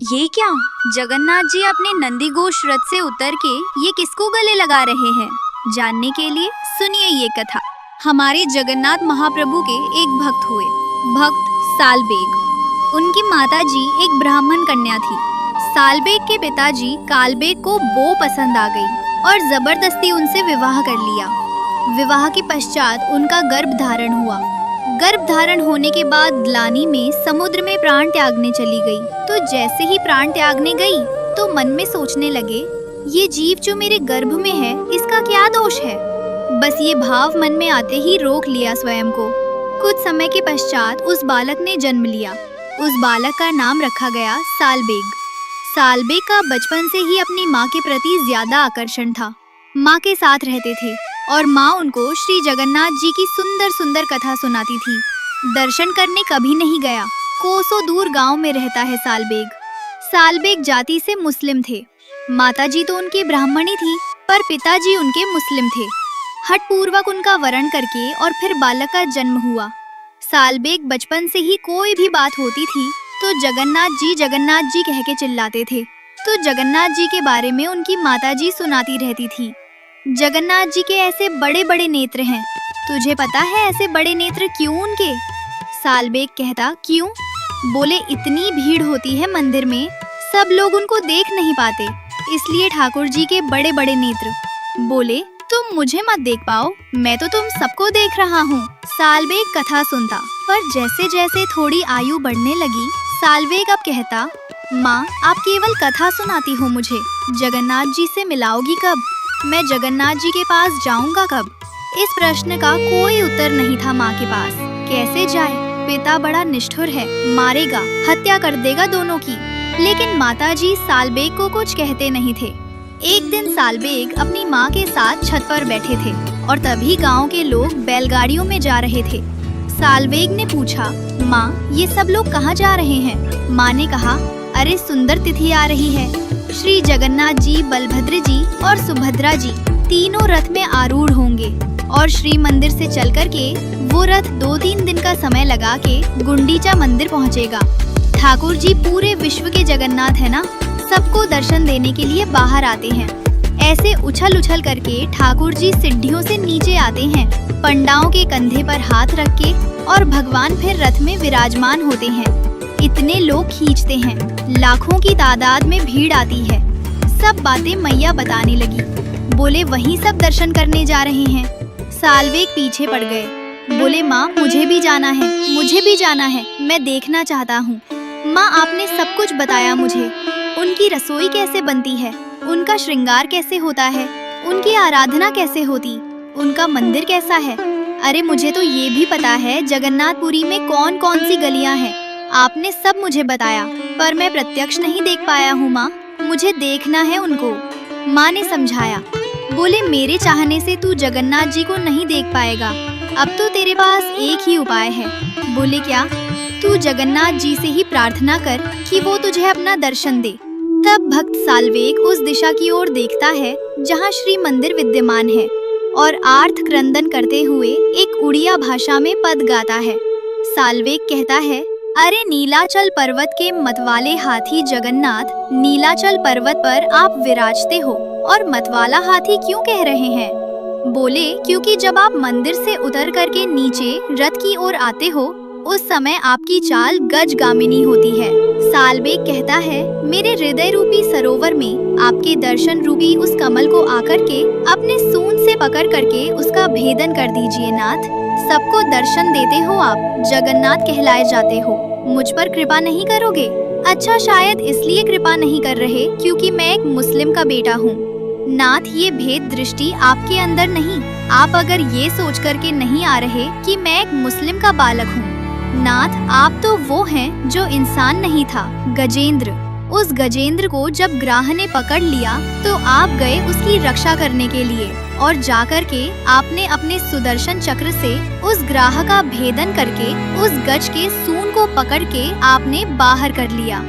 ये क्या? जगन्नाथ जी अपने नंदीघोष रथ से उतर के ये किसको गले लगा रहे हैं? जानने के लिए सुनिए ये कथा। हमारे जगन्नाथ महाप्रभु के एक भक्त हुए, भक्त सालबेग। उनकी माताजी एक ब्राह्मण कन्या थी। सालबेग के पिताजी कालबेग को बो पसंद आ गई और जबरदस्ती उनसे विवाह कर लिया। विवाह के पश्चात उनका गर्भ धारण हुआ। गर्भ धारण होने के बाद ग्लानि में समुद्र में प्राण त्यागने चली गई। तो जैसे ही प्राण त्यागने गई तो मन में सोचने लगे, ये जीव जो मेरे गर्भ में है इसका क्या दोष है। बस ये भाव मन में आते ही रोक लिया स्वयं को। कुछ समय के पश्चात उस बालक ने जन्म लिया। उस बालक का नाम रखा गया सालबेग। सालबेग का बचपन से ही अपनी माँ के प्रति ज्यादा आकर्षण था। माँ के साथ रहते थे और माँ उनको श्री जगन्नाथ जी की सुंदर सुंदर कथा सुनाती थी। दर्शन करने कभी नहीं गया। कोसों दूर गांव में रहता है सालबेग। सालबेग जाति से मुस्लिम थे। माताजी तो उनकी ब्राह्मणी थी, पर पिताजी उनके मुस्लिम थे। हठपूर्वक उनका वरण करके और फिर बालक का जन्म हुआ। सालबेग बचपन से ही कोई भी बात होती थी तो जगन्नाथ जी कह के चिल्लाते थे। तो जगन्नाथ जी के बारे में उनकी माताजी सुनाती रहती थी। जगन्नाथ जी के ऐसे बड़े बड़े नेत्र हैं। तुझे पता है ऐसे बड़े नेत्र क्यों उनके? सालबेग कहता, क्यों? बोले, इतनी भीड़ होती है मंदिर में, सब लोग उनको देख नहीं पाते, इसलिए ठाकुर जी के बड़े बड़े नेत्र। बोले, तुम मुझे मत देख पाओ, मैं तो तुम सबको देख रहा हूँ। सालबेग कथा सुनता, पर जैसे जैसे थोड़ी आयु बढ़ने लगी, सालबेग अब कहता, माँ आप केवल कथा सुनाती हो मुझे, जगन्नाथ जी से मिलाओगी कब? मैं जगन्नाथ जी के पास जाऊंगा कब? इस प्रश्न का कोई उत्तर नहीं था माँ के पास। कैसे जाए? पिता बड़ा निष्ठुर है, मारेगा, हत्या कर देगा दोनों की। लेकिन माताजी सालबेग को कुछ कहते नहीं थे। एक दिन सालबेग अपनी माँ के साथ छत पर बैठे थे और तभी गांव के लोग बैलगाड़ियों में जा रहे थे। सालबेग ने पूछा, माँ ये सब लोग कहाँ जा रहे हैं? माँ ने कहा, अरे सुंदर तिथि आ रही है। श्री जगन्नाथ जी, बलभद्र जी और सुभद्रा जी तीनों रथ में आरूढ़ होंगे और श्री मंदिर से चल कर के वो रथ 2-3 दिन का समय लगा के गुंडीचा मंदिर पहुँचेगा। ठाकुर जी पूरे विश्व के जगन्नाथ है ना, सबको दर्शन देने के लिए बाहर आते हैं। ऐसे उछल उछल करके ठाकुर जी सीढ़ियों से नीचे आते हैं, पंडाओं के कंधे पर हाथ रख के, और भगवान फिर रथ में विराजमान होते हैं। इतने लोग खींचते हैं, लाखों की तादाद में भीड़ आती है। सब बातें मैया बताने लगी। बोले, वहीं सब दर्शन करने जा रहे हैं। सालबेग पीछे पड़ गए। बोले, माँ मुझे भी जाना है, मुझे भी जाना है, मैं देखना चाहता हूँ। माँ आपने सब कुछ बताया मुझे, उनकी रसोई कैसे बनती है, उनका श्रृंगार कैसे होता है, उनकी आराधना कैसे होती, उनका मंदिर कैसा है। अरे मुझे तो ये भी पता है जगन्नाथपुरी में कौन कौन सी गलियाँ हैं। आपने सब मुझे बताया, पर मैं प्रत्यक्ष नहीं देख पाया हूँ माँ, मुझे देखना है उनको। माँ ने समझाया। बोले, मेरे चाहने से तू जगन्नाथ जी को नहीं देख पाएगा, अब तो तेरे पास एक ही उपाय है। बोले, क्या? तू जगन्नाथ जी से ही प्रार्थना कर कि वो तुझे अपना दर्शन दे। तब भक्त सालबेग उस दिशा की ओर देखता है जहाँ श्री मंदिर विद्यमान है और आर्त क्रंदन करते हुए एक उड़िया भाषा में पद गाता है। सालबेग कहता है, अरे नीलाचल पर्वत के मतवाले हाथी जगन्नाथ, नीलाचल पर्वत पर आप विराजते हो और मतवाला हाथी क्यों कह रहे हैं? बोले, क्योंकि जब आप मंदिर से उतर करके नीचे रथ की ओर आते हो उस समय आपकी चाल गजगामिनी होती है। सालबेग कहता है, मेरे हृदय रूपी सरोवर में आपके दर्शन रूपी उस कमल को आकर के अपने सूंड से पकड़ करके उसका भेदन कर दीजिए नाथ। सबको दर्शन देते हो आप, जगन्नाथ कहलाए जाते हो, मुझ पर कृपा नहीं करोगे? अच्छा, शायद इसलिए कृपा नहीं कर रहे क्योंकि मैं एक मुस्लिम का बेटा हूँ। नाथ ये भेद दृष्टि आपके अंदर नहीं। आप अगर ये सोच करके नहीं आ रहे कि मैं एक मुस्लिम का बालक हूँ। नाथ आप तो वो हैं जो इंसान नहीं था, गजेंद्र। उस गजेंद्र को जब ग्राह ने पकड़ लिया तो आप गए उसकी रक्षा करने के लिए और जाकर के आपने अपने सुदर्शन चक्र से उस ग्राह का भेदन करके उस गज के सूंड को पकड़ के आपने बाहर कर लिया।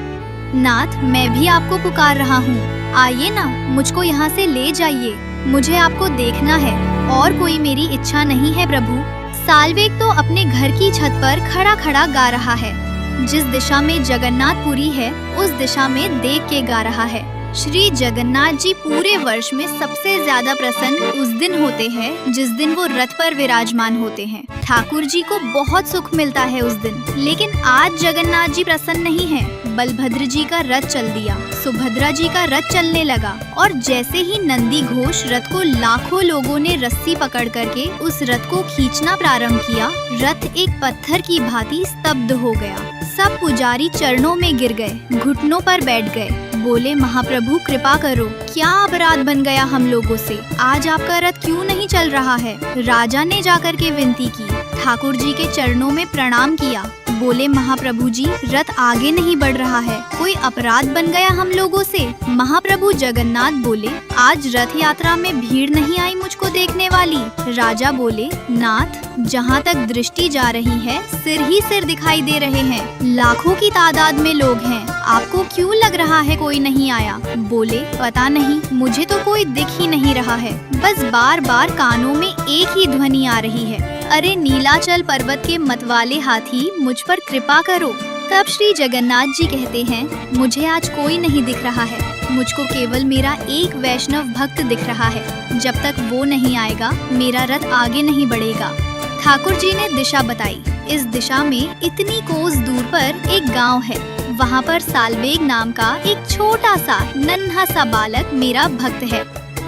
नाथ मैं भी आपको पुकार रहा हूँ, आइए ना, मुझको यहाँ से ले जाइए, मुझे आपको देखना है, और कोई मेरी इच्छा नहीं है प्रभु। सालबेग तो अपने घर की छत पर खड़ा खड़ा गा रहा है। जिस दिशा में जगन्नाथपुरी है उस दिशा में देख के गा रहा है। श्री जगन्नाथ जी पूरे वर्ष में सबसे ज्यादा प्रसन्न उस दिन होते हैं जिस दिन वो रथ पर विराजमान होते हैं। ठाकुर जी को बहुत सुख मिलता है उस दिन। लेकिन आज जगन्नाथ जी प्रसन्न नहीं हैं। बलभद्र जी का रथ चल दिया, सुभद्रा जी का रथ चलने लगा और जैसे ही नंदी घोष रथ को लाखों लोगों ने रस्सी पकड़ करके उस रथ को खींचना प्रारंभ किया, रथ एक पत्थर की भांति स्तब्ध हो गया। सब पुजारी चरणों में गिर गए, घुटनों पर बैठ गए, बोले महाप्रभु कृपा करो, क्या अपराध बन गया हम लोगों से, आज आपका रथ क्यों नहीं चल रहा है। राजा ने जाकर के विनती की, ठाकुर जी के चरणों में प्रणाम किया, बोले महाप्रभु जी रथ आगे नहीं बढ़ रहा है, कोई अपराध बन गया हम लोगों से। महाप्रभु जगन्नाथ बोले आज रथ यात्रा में भीड़ नहीं आई मुझको देखने वाली। राजा बोले नाथ जहाँ तक दृष्टि जा रही है सिर ही सिर दिखाई दे रहे हैं, लाखों की तादाद में लोग हैं, आपको क्यों लग रहा है कोई नहीं आया। बोले पता नहीं, मुझे तो कोई दिख ही नहीं रहा है, बस बार बार कानों में एक ही ध्वनि आ रही है, अरे नीलाचल पर्वत के मतवाले हाथी मुझ पर कृपा करो। तब श्री जगन्नाथ जी कहते हैं मुझे आज कोई नहीं दिख रहा है, मुझको केवल मेरा एक वैष्णव भक्त दिख रहा है, जब तक वो नहीं आएगा मेरा रथ आगे नहीं बढ़ेगा। ठाकुर जी ने दिशा बताई, इस दिशा में इतनी कोस दूर पर एक गांव है, वहाँ पर सालवेग नाम का एक छोटा सा नन्हा सा बालक मेरा भक्त है।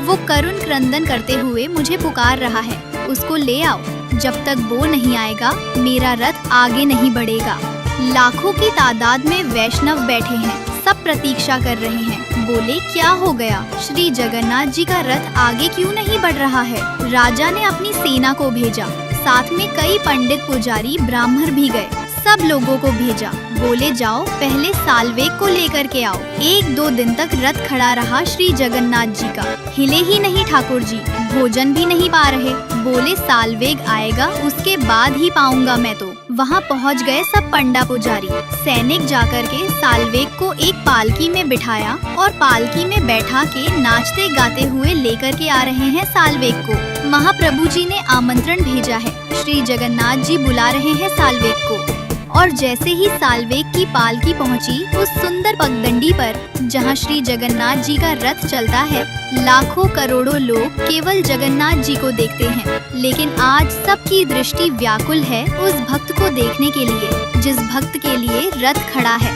वो करुण क्रंदन करते हुए मुझे पुकार रहा है, उसको ले आओ, जब तक वो नहीं आएगा मेरा रथ आगे नहीं बढ़ेगा। लाखों की तादाद में वैष्णव बैठे हैं, सब प्रतीक्षा कर रहे हैं। बोले क्या हो गया, श्री जगन्नाथ जी का रथ आगे क्यों नहीं बढ़ रहा है। राजा ने अपनी सेना को भेजा, साथ में कई पंडित पुजारी ब्राह्मण भी गए, सब लोगों को भेजा, बोले जाओ पहले सालवेग को लेकर के आओ। 1-2 दिन तक रथ खड़ा रहा श्री जगन्नाथ जी का, हिले ही नहीं ठाकुर जी, भोजन भी नहीं पा रहे। बोले सालवेग आएगा उसके बाद ही पाऊंगा मैं तो। वहाँ पहुँच गए सब पंडा पुजारी, सैनिक जाकर के सालवेग को एक पालकी में बिठाया और पालकी में बैठा के नाचते गाते हुए लेकर के आ रहे हैं सालवेग को। महाप्रभु जी ने आमंत्रण भेजा है, श्री जगन्नाथ जी बुला रहे हैं सालवेग को। और जैसे ही सालवेग की पालकी पहुंची उस सुंदर पगडंडी पर जहां श्री जगन्नाथ जी का रथ चलता है, लाखों करोड़ों लोग केवल जगन्नाथ जी को देखते हैं। लेकिन आज सबकी दृष्टि व्याकुल है उस भक्त को देखने के लिए जिस भक्त के लिए रथ खड़ा है।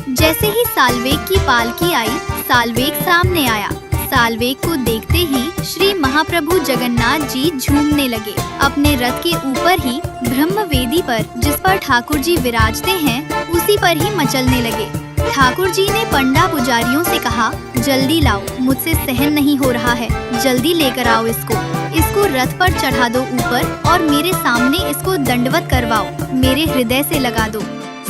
जैसे ही सालवेग की पालकी आई, सालवेग सामने आया। सालवेग को देखते ही श्री महाप्रभु जगन्नाथ जी झूमने लगे। अपने रथ के ऊपर ही ब्रह्म वेदी पर जिस पर ठाकुर जी विराजते हैं उसी पर ही मचलने लगे। ठाकुर जी ने पंडा पुजारियों से कहा जल्दी लाओ, मुझसे सहन नहीं हो रहा है, जल्दी लेकर आओ इसको रथ पर चढ़ा दो ऊपर और मेरे सामने इसको दंडवत करवाओ, मेरे हृदय से लगा दो।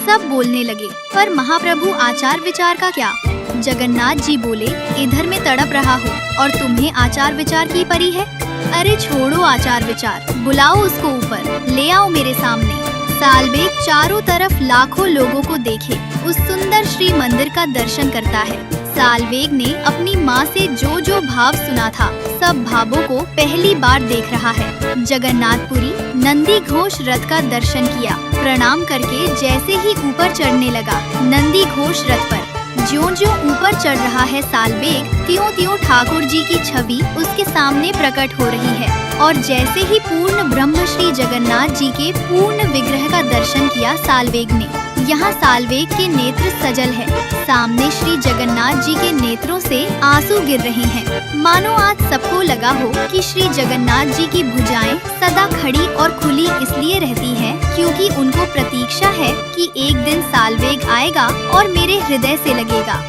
सब बोलने लगे, पर महाप्रभु आचार विचार का क्या। जगन्नाथ जी बोले इधर मैं तड़प रहा हूँ और तुम्हें आचार विचार की परी है। अरे छोड़ो आचार विचार, बुलाओ उसको ऊपर, ले आओ मेरे सामने। सालवेग चारों तरफ लाखों लोगों को देखे उस सुंदर श्री मंदिर का दर्शन करता है। सालवेग ने अपनी माँ से जो जो भाव सुना था सब भावों को पहली बार देख रहा है। जगन्नाथपुरी नंदी घोष रथ का दर्शन किया, प्रणाम करके जैसे ही ऊपर चढ़ने लगा नंदी घोष रथ पर, ज्यों-ज्यों ऊपर चढ़ रहा है सालवेग, त्यों-त्यों ठाकुर जी की छवि उसके सामने प्रकट हो रही है। और जैसे ही पूर्ण ब्रह्म श्री जगन्नाथ जी के पूर्ण विग्रह का दर्शन किया सालवेग ने, यहाँ सालवेग के नेत्र सजल है, सामने श्री जगन्नाथ जी के नेत्रों से आंसू गिर रहे हैं। मानो आज सबको लगा हो कि श्री जगन्नाथ जी की भुजाएं सदा खड़ी और खुली इसलिए रहती हैं क्योंकि उनको प्रतीक्षा है कि एक दिन सालवेग आएगा और मेरे हृदय से लगेगा।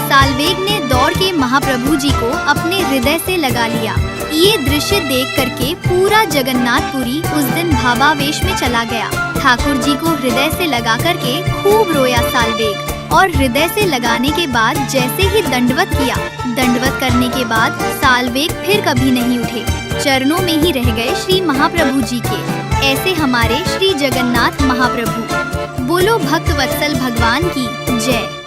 सालवेग ने दौड़ के महाप्रभु जी को अपने हृदय से लगा लिया। ये दृश्य देख करके पूरा जगन्नाथपुरी उस दिन भावावेश में चला गया। ठाकुर जी को हृदय से लगा करके खूब रोया सालवेग और हृदय से लगाने के बाद जैसे ही दंडवत किया, दंडवत करने के बाद सालवेग फिर कभी नहीं उठे, चरणों में ही रह गए श्री महाप्रभु जी के। ऐसे हमारे श्री जगन्नाथ महाप्रभु। बोलो भक्त वत्सल भगवान की जय।